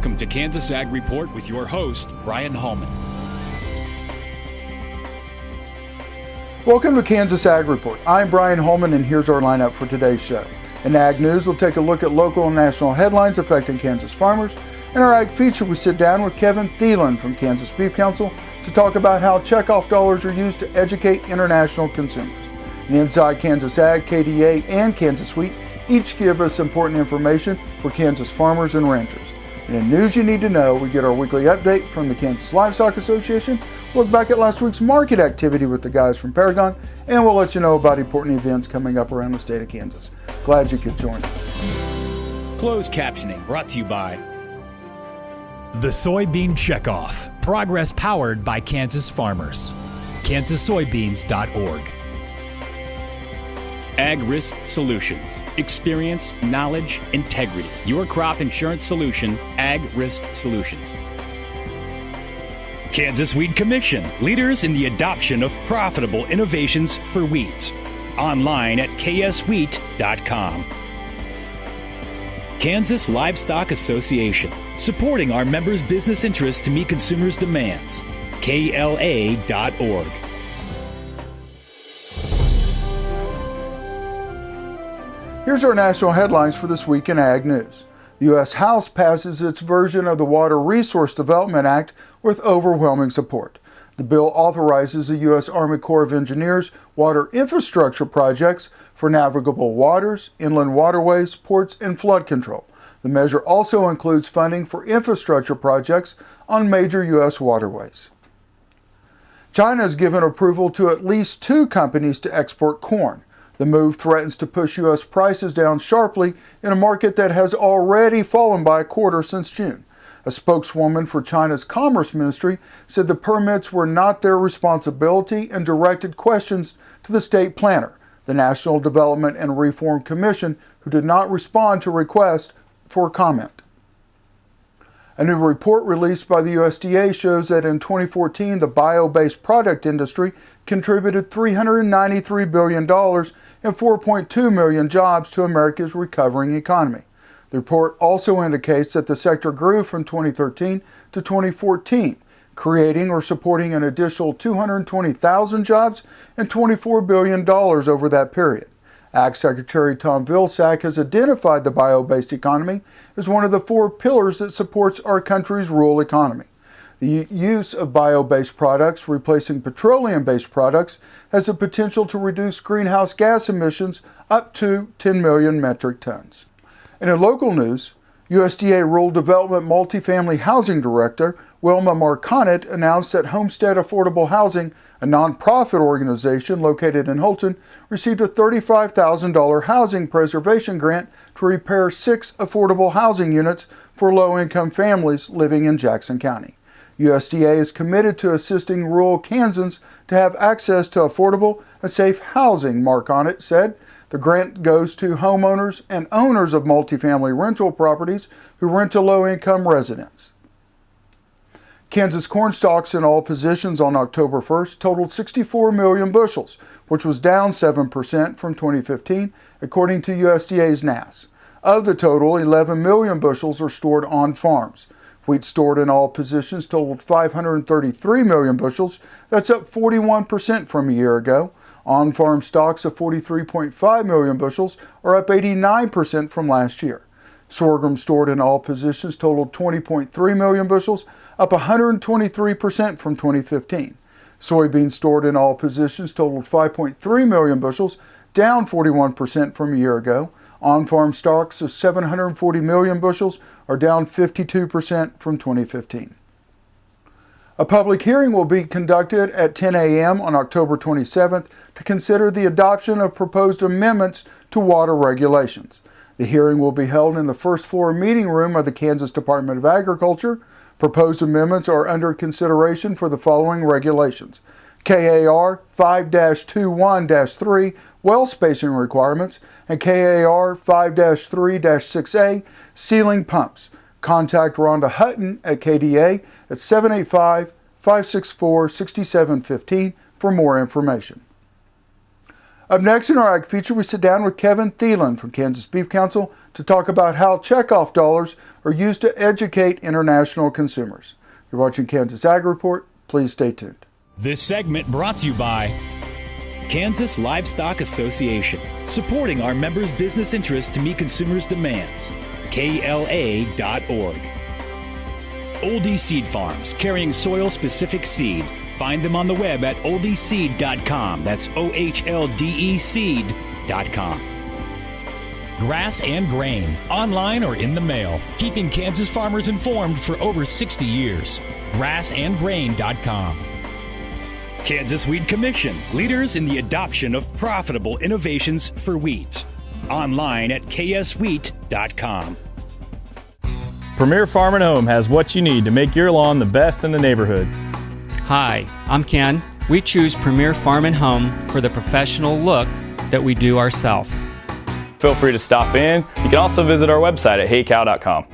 Welcome to Kansas Ag Report with your host, Brian Hallman. Welcome to Kansas Ag Report. I'm Brian Hallman, and here's our lineup for today's show. In Ag News, we'll take a look at local and national headlines affecting Kansas farmers. In our Ag Feature, we sit down with Kevin Thielen from Kansas Beef Council to talk about how checkoff dollars are used to educate international consumers. And inside Kansas Ag, KDA and Kansas Wheat each give us important information for Kansas farmers and ranchers. And in News You Need to Know, we get our weekly update from the Kansas Livestock Association, look back at last week's market activity with the guys from Paragon, and we'll let you know about important events coming up around the state of Kansas. Glad you could join us. Closed captioning brought to you by The Soybean Checkoff. Progress powered by Kansas farmers. KansasSoybeans.org. Ag Risk Solutions. Experience, knowledge, integrity. Your crop insurance solution, Ag Risk Solutions. Kansas Wheat Commission. Leaders in the adoption of profitable innovations for wheat. Online at kswheat.com. Kansas Livestock Association. Supporting our members' business interests to meet consumers' demands. KLA.org. Here's our national headlines for this week in Ag News. The U.S. House passes its version of the Water Resource Development Act with overwhelming support. The bill authorizes the U.S. Army Corps of Engineers water infrastructure projects for navigable waters, inland waterways, ports, and flood control. The measure also includes funding for infrastructure projects on major U.S. waterways. China has given approval to at least 2 companies to export corn. The move threatens to push U.S. prices down sharply in a market that has already fallen by a quarter since June. A spokeswoman for China's Commerce Ministry said the permits were not their responsibility and directed questions to the state planner, the National Development and Reform Commission, who did not respond to requests for comment. A new report released by the USDA shows that in 2014, the bio-based product industry contributed $393 billion and 4.2 million jobs to America's recovering economy. The report also indicates that the sector grew from 2013 to 2014, creating or supporting an additional 220,000 jobs and $24 billion over that period. Ag Secretary Tom Vilsack has identified the bio-based economy as one of the 4 pillars that supports our country's rural economy. The use of bio-based products replacing petroleum-based products has the potential to reduce greenhouse gas emissions up to 10 million metric tons. And in local news, USDA Rural Development Multifamily Housing Director Wilma Marconnet announced that Homestead Affordable Housing, a nonprofit organization located in Holton, received a $35,000 housing preservation grant to repair 6 affordable housing units for low-income families living in Jackson County. USDA is committed to assisting rural Kansans to have access to affordable and safe housing, Marconnet said. The grant goes to homeowners and owners of multifamily rental properties who rent to low-income residents. Kansas corn stalks in all positions on October 1st totaled 64 million bushels, which was down 7% from 2015, according to USDA's NASS. Of the total, 11 million bushels are stored on farms. Wheat stored in all positions totaled 533 million bushels. That's up 41% from a year ago. On-farm stocks of 43.5 million bushels are up 89% from last year. Sorghum stored in all positions totaled 20.3 million bushels, up 123% from 2015. Soybeans stored in all positions totaled 5.3 million bushels, down 41% from a year ago. On-farm stocks of 740 million bushels are down 52% from 2015. A public hearing will be conducted at 10 a.m. on October 27th to consider the adoption of proposed amendments to water regulations. The hearing will be held in the first floor meeting room of the Kansas Department of Agriculture. Proposed amendments are under consideration for the following regulations: KAR 5-21-3 well spacing requirements and KAR 5-3-6A ceiling pumps. Contact Rhonda Hutton at KDA at 785-564-6715 for more information. Up next in our Ag Feature, we sit down with Kevin Thielen from Kansas Beef Council to talk about how checkoff dollars are used to educate international consumers. You're watching Kansas Ag Report. Please stay tuned. This segment brought to you by Kansas Livestock Association, supporting our members' business interests to meet consumers' demands. KLA.org. Oldie Seed Farms, carrying soil-specific seed. Find them on the web at oldieseed.com. That's OHLDE seed.com. Grass and Grain, online or in the mail, keeping Kansas farmers informed for over 60 years. Grassandgrain.com. Kansas Wheat Commission, leaders in the adoption of profitable innovations for wheat. Online at kswheat.com. Premier Farm & Home has what you need to make your lawn the best in the neighborhood. Hi, I'm Ken. We choose Premier Farm & Home for the professional look that we do ourselves. Feel free to stop in. You can also visit our website at heycow.com.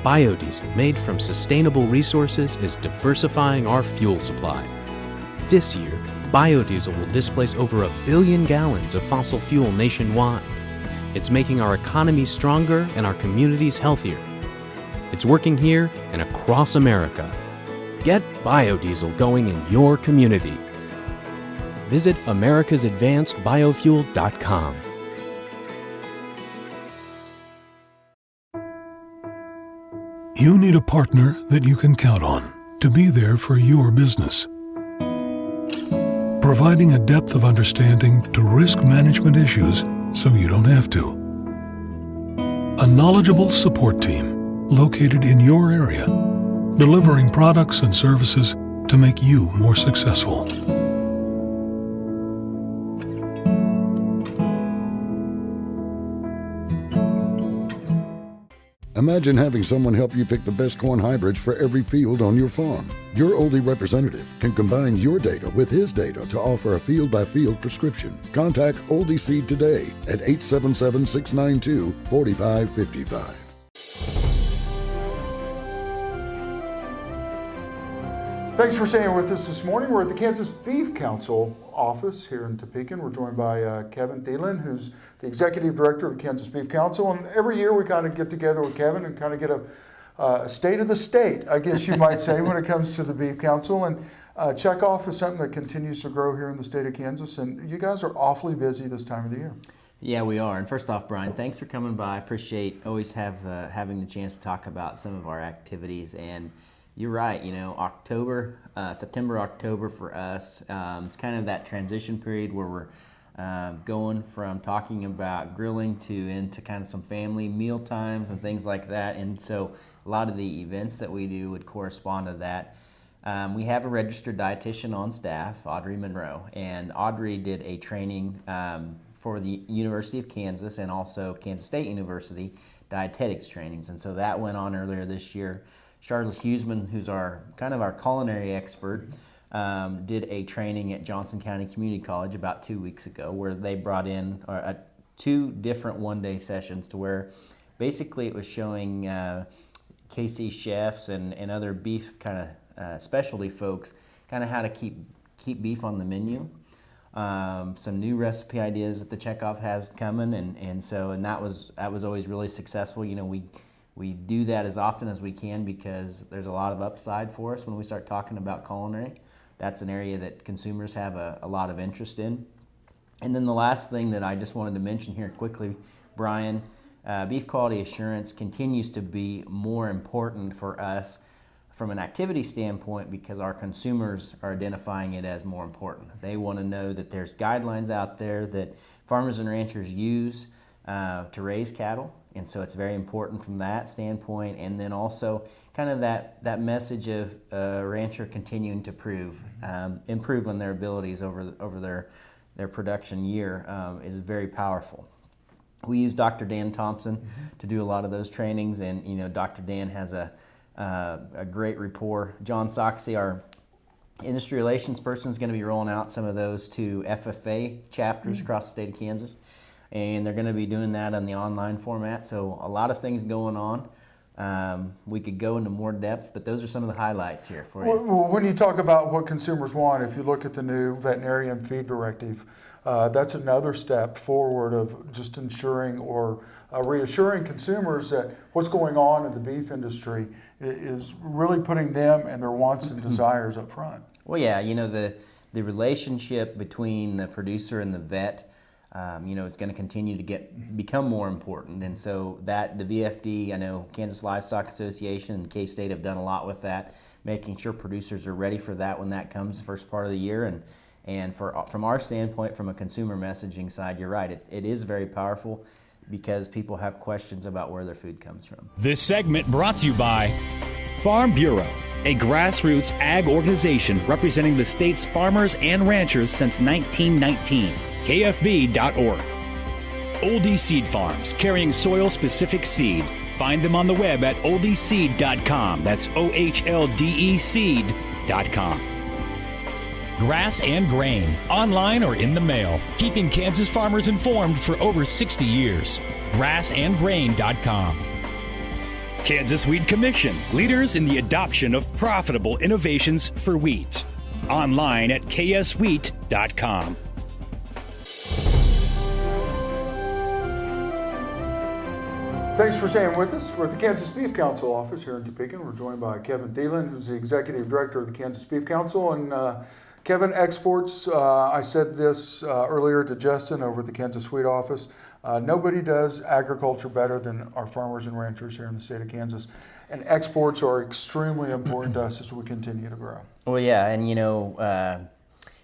Biodiesel made from sustainable resources is diversifying our fuel supply. This year, biodiesel will displace over 1 billion gallons of fossil fuel nationwide. It's making our economy stronger and our communities healthier. It's working here and across America. Get biodiesel going in your community. Visit americasadvancedbiofuel.com. You need a partner that you can count on to be there for your business. Providing a depth of understanding to risk management issues so you don't have to. A knowledgeable support team located in your area, delivering products and services to make you more successful. Imagine having someone help you pick the best corn hybrids for every field on your farm. Your Oldie representative can combine your data with his data to offer a field-by-field prescription. Contact Oldie Seed today at 877-692-4555. Thanks for staying with us this morning. We're at the Kansas Beef Council office here in Topeka. We're joined by Kevin Thielen, who's the Executive Director of the Kansas Beef Council. And every year we kind of get together with Kevin and kind of get a state of the state, I guess you might say, when it comes to the Beef Council. And checkoff is something that continues to grow here in the state of Kansas. And you guys are awfully busy this time of the year. Yeah, we are. And first off, Brian, thanks for coming by. I appreciate always having the chance to talk about some of our activities. And you're right, you know, September, October for us, it's kind of that transition period where we're going from talking about grilling into kind of some family meal times and things like that. And so a lot of the events that we do would correspond to that. We have a registered dietitian on staff, Audrey Monroe, and Audrey did a training for the University of Kansas and also Kansas State University dietetics trainings. And so that went on earlier this year. Charlotte Huseman, who's our culinary expert, did a training at Johnson County Community College about 2 weeks ago where they brought in 2 different one-day sessions to where basically it was showing KC chefs and other beef kind of specialty folks kind of how to keep beef on the menu. Some new recipe ideas that the checkoff has coming, and that was always really successful. You know, we do that as often as we can because there's a lot of upside for us when we start talking about culinary. That's an area that consumers have a lot of interest in. And then the last thing that I just wanted to mention here quickly, Brian, beef quality assurance continues to be more important for us from an activity standpoint because our consumers are identifying it as more important. They want to know that there's guidelines out there that farmers and ranchers use to raise cattle. And so it's very important from that standpoint. And then also kind of that message of rancher continuing to improve on their abilities over their production year is very powerful. We use Dr. Dan Thompson to do a lot of those trainings, and you know, Dr. Dan has a great rapport. John Soxie, our industry relations person, is going to be rolling out some of those to FFA chapters across the state of Kansas. And they're going to be doing that on the online format. So a lot of things going on. We could go into more depth, but those are some of the highlights here for you. Well, when you talk about what consumers want, if you look at the new veterinarian feed directive, that's another step forward of just ensuring or reassuring consumers that what's going on in the beef industry is really putting them and their wants and desires up front. Well, yeah, the relationship between the producer and the vet, it's going to continue to become more important. And so that the VFD, I know Kansas Livestock Association and K-State have done a lot with that, making sure producers are ready for that when that comes the first part of the year. And from our standpoint, from a consumer messaging side, you're right. It is very powerful because people have questions about where their food comes from. This segment brought to you by Farm Bureau, a grassroots ag organization representing the state's farmers and ranchers since 1919. KFB.org. Oldie Seed Farms, carrying soil-specific seed. Find them on the web at oldieseed.com. That's OHLDE seed.com. Grass and Grain, online or in the mail, keeping Kansas farmers informed for over 60 years. Grassandgrain.com. Kansas Wheat Commission, leaders in the adoption of profitable innovations for wheat. Online at kswheat.com. Thanks for staying with us. We're at the Kansas Beef Council office here in Topeka. We're joined by Kevin Thielen, who's the Executive Director of the Kansas Beef Council. And Kevin, exports, I said this earlier to Justin over at the Kansas Wheat office, nobody does agriculture better than our farmers and ranchers here in the state of Kansas. And exports are extremely important to us as we continue to grow. Well, yeah, and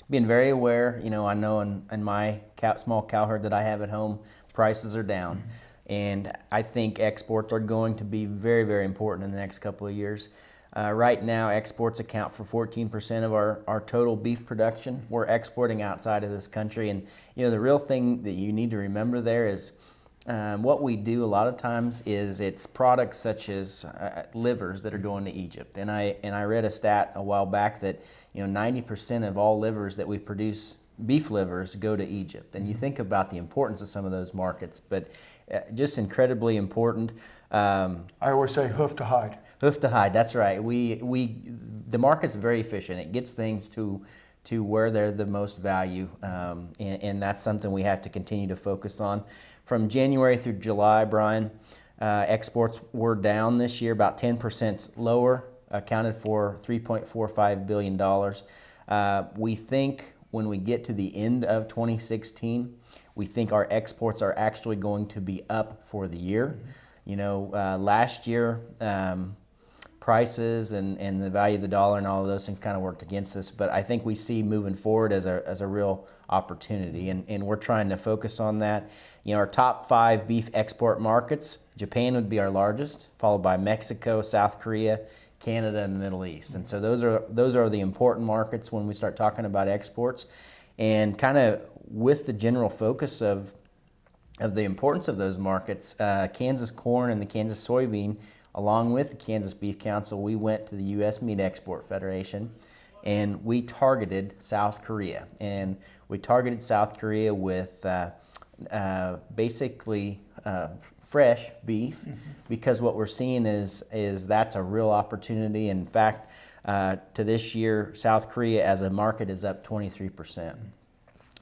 being very aware, I know in my small cow herd that I have at home, prices are down. And I think exports are going to be very, very important in the next couple of years. Right now, exports account for 14% of our total beef production. We're exporting outside of this country. And, the real thing that you need to remember there is what we do a lot of times is it's products such as livers that are going to Egypt. And I read a stat a while back that, 90% of all livers that we produce, beef livers, go to Egypt. And you think about the importance of some of those markets, but just incredibly important. I always say hoof to hide. Hoof to hide, that's right. The market's very efficient. It gets things to where they're the most value, and that's something we have to continue to focus on. From January through July, Brian, exports were down this year, about 10% lower, accounted for $3.45 billion. We think when we get to the end of 2016, we think our exports are actually going to be up for the year. Last year, prices and the value of the dollar and all of those things kind of worked against us. But I think we see moving forward as a real opportunity, and we're trying to focus on that. Our top 5 beef export markets, Japan would be our largest, followed by Mexico, South Korea, Canada, and the Middle East. And so those are the important markets when we start talking about exports. And kind of with the general focus of the importance of those markets, Kansas corn and the Kansas soybean, along with the Kansas Beef Council, we went to the U.S. Meat Export Federation and we targeted South Korea. And we targeted South Korea with basically fresh beef, because what we're seeing is that's a real opportunity. In fact, to this year, South Korea as a market is up 23%.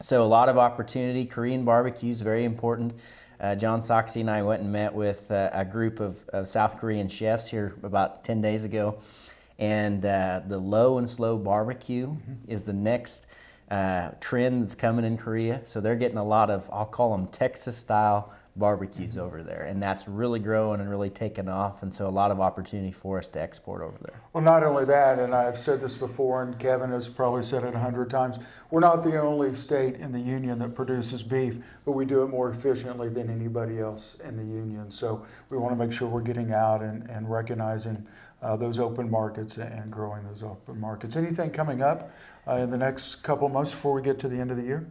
So a lot of opportunity. Korean barbecue is very important. John Soxie and I went and met with a group of South Korean chefs here about 10 days ago. And the low and slow barbecue is the next trend that's coming in Korea. So they're getting a lot of, I'll call them Texas-style barbecues over there. And that's really growing and really taking off. And so a lot of opportunity for us to export over there. Well, not only that, and I've said this before, and Kevin has probably said it 100 times, we're not the only state in the union that produces beef, but we do it more efficiently than anybody else in the union. So we want to make sure we're getting out and recognizing those open markets and growing those open markets. Anything coming up in the next couple of months before we get to the end of the year?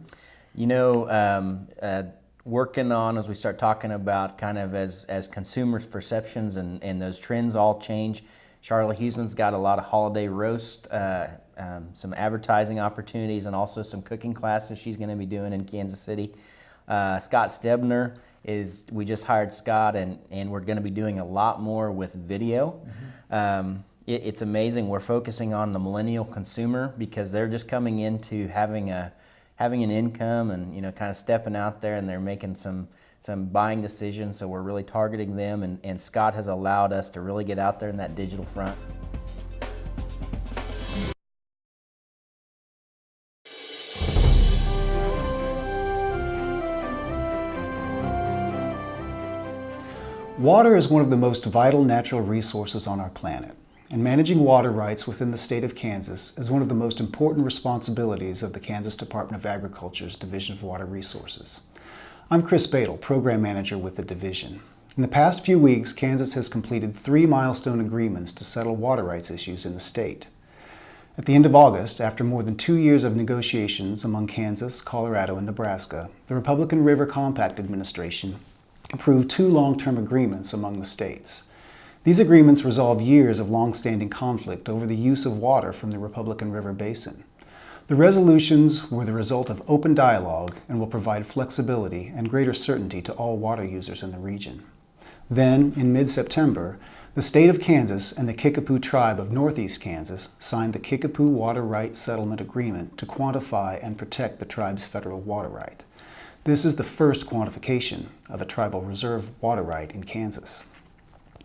Working on, as we start talking about kind of as consumers' perceptions and those trends all change, Charlotte Huseman's got a lot of holiday roast, some advertising opportunities, and also some cooking classes she's going to be doing in Kansas City. Scott Stebner we just hired Scott, and we're going to be doing a lot more with video. It's amazing. We're focusing on the millennial consumer because they're just coming into having an income and kind of stepping out there, and they're making some buying decisions. So we're really targeting them, and Scott has allowed us to really get out there in that digital front. Water is one of the most vital natural resources on our planet, and managing water rights within the state of Kansas is one of the most important responsibilities of the Kansas Department of Agriculture's Division of Water Resources. I'm Chris Badel, Program Manager with the division. In the past few weeks, Kansas has completed 3 milestone agreements to settle water rights issues in the state. At the end of August, after more than 2 years of negotiations among Kansas, Colorado, and Nebraska, the Republican River Compact Administration approved 2 long-term agreements among the states. These agreements resolve years of long-standing conflict over the use of water from the Republican River Basin. The resolutions were the result of open dialogue and will provide flexibility and greater certainty to all water users in the region. Then, in mid-September, the state of Kansas and the Kickapoo Tribe of Northeast Kansas signed the Kickapoo Water Rights Settlement Agreement to quantify and protect the tribe's federal water right. This is the first quantification of a tribal reserve water right in Kansas.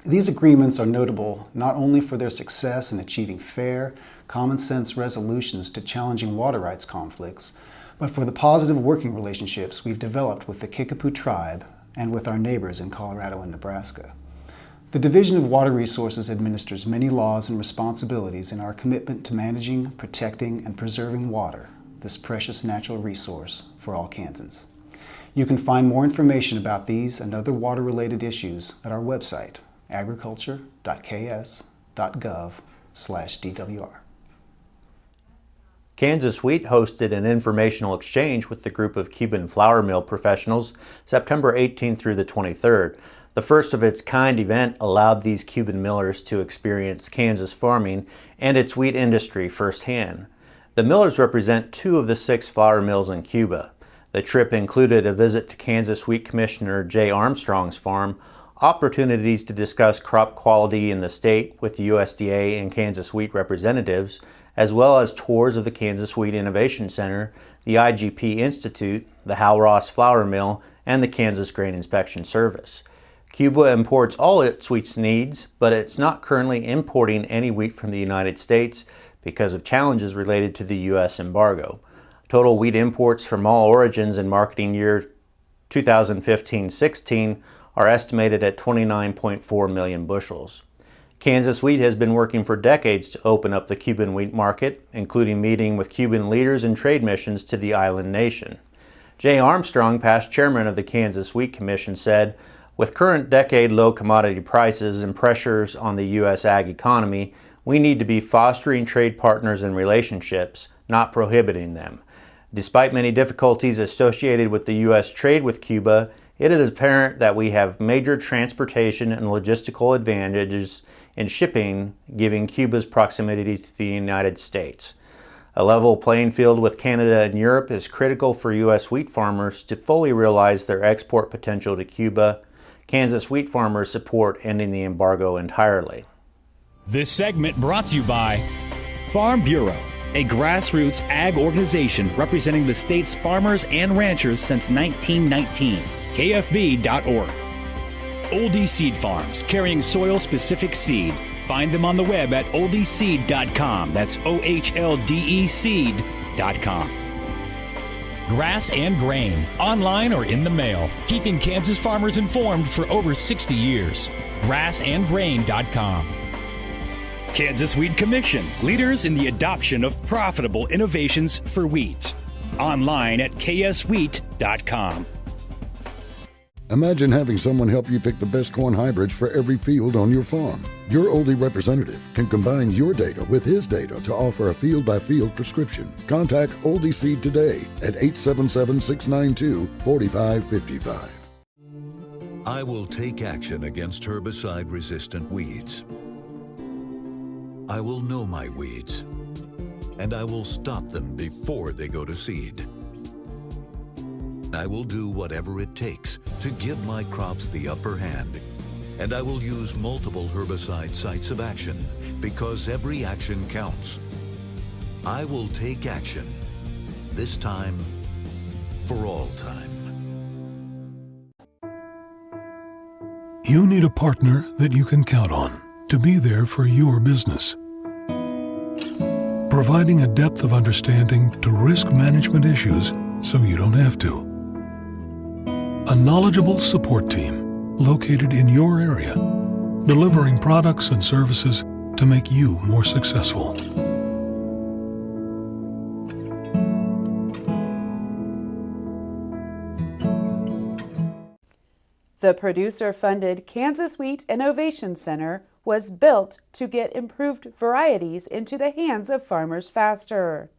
These agreements are notable not only for their success in achieving fair, common-sense resolutions to challenging water rights conflicts, but for the positive working relationships we've developed with the Kickapoo Tribe and with our neighbors in Colorado and Nebraska. The Division of Water Resources administers many laws and responsibilities in our commitment to managing, protecting, and preserving water, this precious natural resource for all Kansans. You can find more information about these and other water-related issues at our website, agriculture.ks.gov/DWR. Kansas Wheat hosted an informational exchange with the group of Cuban flour mill professionals September 18th through the 23rd. The first of its kind event allowed these Cuban millers to experience Kansas farming and its wheat industry firsthand. The millers represent 2 of the 6 flour mills in Cuba. The trip included a visit to Kansas Wheat Commissioner Jay Armstrong's farm, opportunities to discuss crop quality in the state with the USDA and Kansas Wheat representatives, as well as tours of the Kansas Wheat Innovation Center, the IGP Institute, the Hal Ross Flour Mill, and the Kansas Grain Inspection Service. Cuba imports all its wheat needs, but it's not currently importing any wheat from the United States because of challenges related to the U.S. embargo. Total wheat imports from all origins in marketing year 2015-16 are estimated at 29.4 million bushels. Kansas Wheat has been working for decades to open up the Cuban wheat market, including meeting with Cuban leaders and trade missions to the island nation. Jay Armstrong, past chairman of the Kansas Wheat Commission, said, "With current decade-low commodity prices and pressures on the U.S. ag economy, we need to be fostering trade partners and relationships, not prohibiting them. Despite many difficulties associated with the U.S. trade with Cuba, it is apparent that we have major transportation and logistical advantages in shipping, given Cuba's proximity to the United States. A level playing field with Canada and Europe is critical for U.S. wheat farmers to fully realize their export potential to Cuba. Kansas wheat farmers support ending the embargo entirely." This segment brought to you by Farm Bureau, a grassroots ag organization representing the state's farmers and ranchers since 1919. KFB.org. Oldie Seed Farms, carrying soil-specific seed. Find them on the web at oldieseed.com. That's OHLDE seed.com. Grass and Grain, online or in the mail, keeping Kansas farmers informed for over 60 years. grassandgrain.com. Kansas Wheat Commission, leaders in the adoption of profitable innovations for wheat. Online at kswheat.com. Imagine having someone help you pick the best corn hybrids for every field on your farm. Your Oldie representative can combine your data with his data to offer a field-by-field prescription. Contact Oldie Seed today at 877-692-4555. I will take action against herbicide-resistant weeds. I will know my weeds, and I will stop them before they go to seed. I will do whatever it takes to give my crops the upper hand. And I will use multiple herbicide sites of action because every action counts. I will take action, this time for all time. You need a partner that you can count on to be there for your business. Providing a depth of understanding to risk management issues so you don't have to. A knowledgeable support team located in your area, delivering products and services to make you more successful. The producer-funded Kansas Wheat Innovation Center was built to get improved varieties into the hands of farmers faster.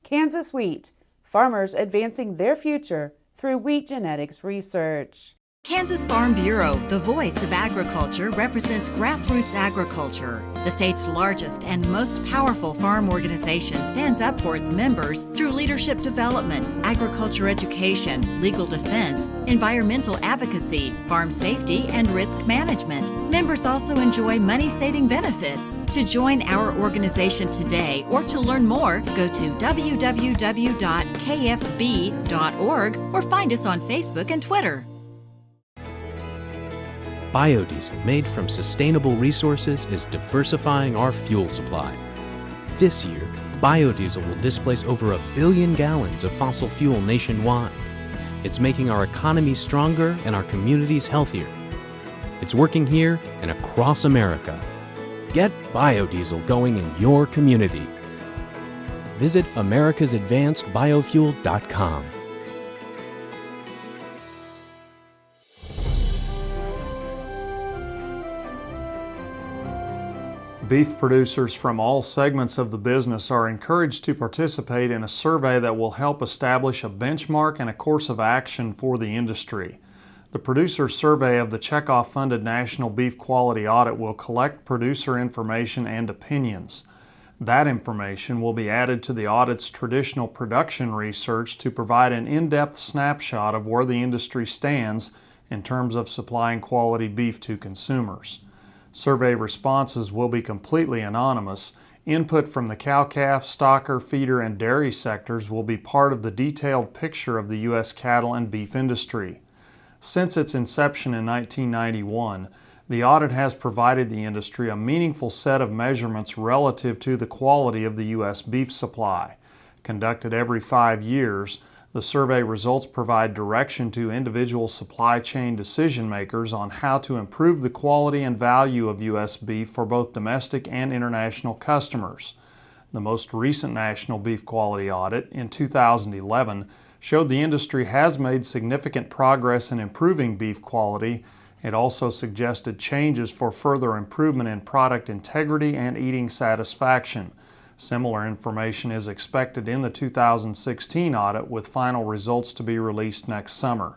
Kansas Wheat, farmers advancing their future through wheat genetics research. Kansas Farm Bureau, the voice of agriculture, represents grassroots agriculture. The state's largest and most powerful farm organization stands up for its members through leadership development, agriculture education, legal defense, environmental advocacy, farm safety, and risk management. Members also enjoy money-saving benefits. To join our organization today or to learn more, go to www.kfb.org or find us on Facebook and Twitter. Biodiesel made from sustainable resources is diversifying our fuel supply. This year, biodiesel will displace over 1 billion gallons of fossil fuel nationwide. It's making our economy stronger and our communities healthier. It's working here and across America. Get biodiesel going in your community. Visit americasadvancedbiofuel.com. Beef producers from all segments of the business are encouraged to participate in a survey that will help establish a benchmark and a course of action for the industry. The producer survey of the Checkoff-funded National Beef Quality Audit will collect producer information and opinions. That information will be added to the audit's traditional production research to provide an in-depth snapshot of where the industry stands in terms of supplying quality beef to consumers. Survey responses will be completely anonymous. Input from the cow-calf, stocker, feeder, and dairy sectors will be part of the detailed picture of the U.S. cattle and beef industry. Since its inception in 1991, the audit has provided the industry a meaningful set of measurements relative to the quality of the U.S. beef supply. Conducted every 5 years, the survey results provide direction to individual supply chain decision makers on how to improve the quality and value of U.S. beef for both domestic and international customers. The most recent National Beef Quality Audit in 2011 showed the industry has made significant progress in improving beef quality. It also suggested changes for further improvement in product integrity and eating satisfaction. Similar information is expected in the 2016 audit, with final results to be released next summer.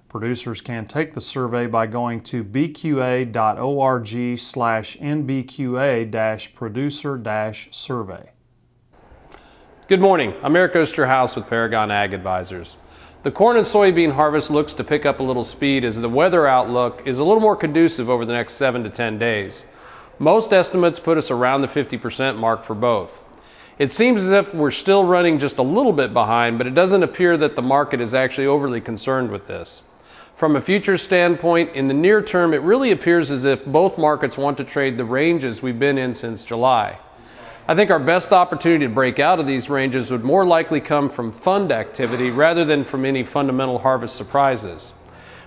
Producers can take the survey by going to bqa.org/nbqa-producer-survey. Good morning. I'm Eric Osterhaus with Paragon Ag Advisors. The corn and soybean harvest looks to pick up a little speed as the weather outlook is a little more conducive over the next 7 to 10 days. Most estimates put us around the 50% mark for both. It seems as if we're still running just a little bit behind, but it doesn't appear that the market is actually overly concerned with this. From a futures standpoint, in the near term, it really appears as if both markets want to trade the ranges we've been in since July. I think our best opportunity to break out of these ranges would more likely come from fund activity rather than from any fundamental harvest surprises.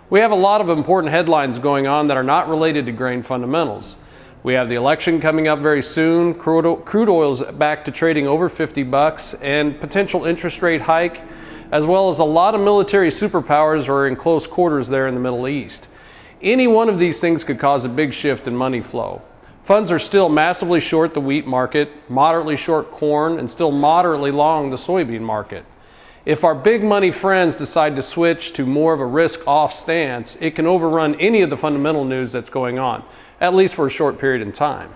We have a lot of important headlines going on that are not related to grain fundamentals. We have the election coming up very soon, crude oil's back to trading over $50, and potential interest rate hike, as well as a lot of military superpowers are in close quarters there in the Middle East. Any one of these things could cause a big shift in money flow. Funds are still massively short the wheat market, moderately short corn, and still moderately long the soybean market. If our big money friends decide to switch to more of a risk-off stance, it can overrun any of the fundamental news that's going on, at least for a short period in time.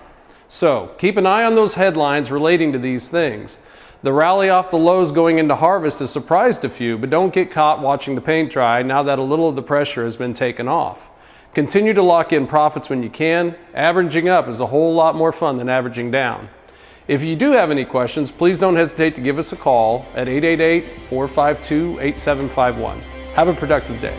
So keep an eye on those headlines relating to these things. The rally off the lows going into harvest has surprised a few, but don't get caught watching the paint dry now that a little of the pressure has been taken off. Continue to lock in profits when you can. Averaging up is a whole lot more fun than averaging down. If you do have any questions, please don't hesitate to give us a call at 888-452-8751. Have a productive day.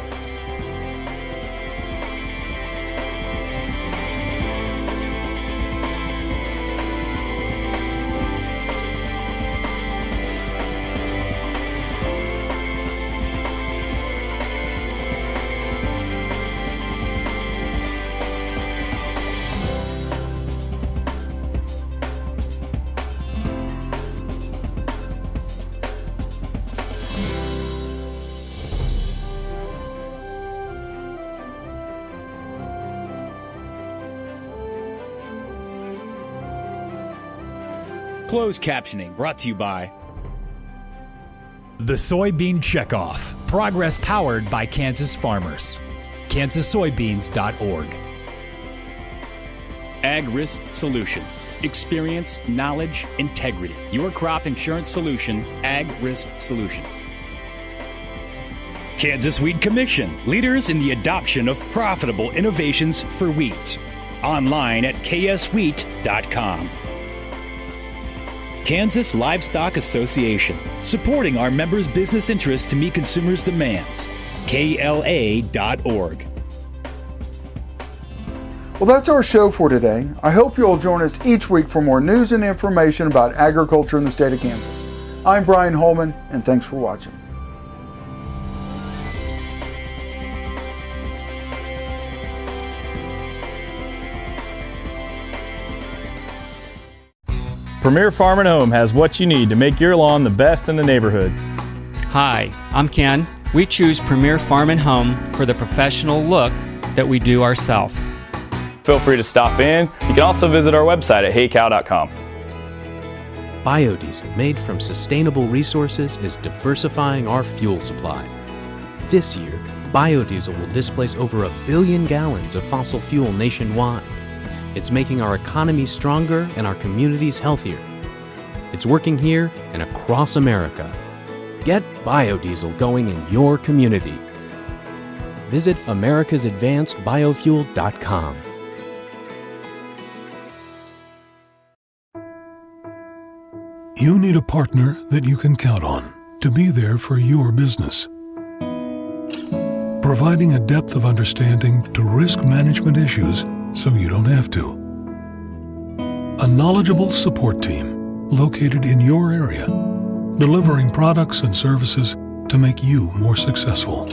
Closed captioning brought to you by The Soybean Checkoff. Progress powered by Kansas farmers. KansasSoybeans.org. Ag Risk Solutions. Experience, knowledge, integrity. Your crop insurance solution, Ag Risk Solutions. Kansas Wheat Commission. Leaders in the adoption of profitable innovations for wheat. Online at kswheat.com. Kansas Livestock Association, supporting our members' business interests to meet consumers' demands. KLA.org. Well, that's our show for today. I hope you'll join us each week for more news and information about agriculture in the state of Kansas. I'm Brian Holman, and thanks for watching. Premier Farm and Home has what you need to make your lawn the best in the neighborhood. Hi, I'm Ken. We choose Premier Farm and Home for the professional look that we do ourselves. Feel free to stop in. You can also visit our website at heycow.com. Biodiesel made from sustainable resources is diversifying our fuel supply. This year, biodiesel will displace over 1 billion gallons of fossil fuel nationwide. It's making our economy stronger and our communities healthier. It's working here and across America. Get biodiesel going in your community. Visit americasadvancedbiofuel.com. You need a partner that you can count on to be there for your business. Providing a depth of understanding to risk management issues so you don't have to. A knowledgeable support team located in your area, delivering products and services to make you more successful.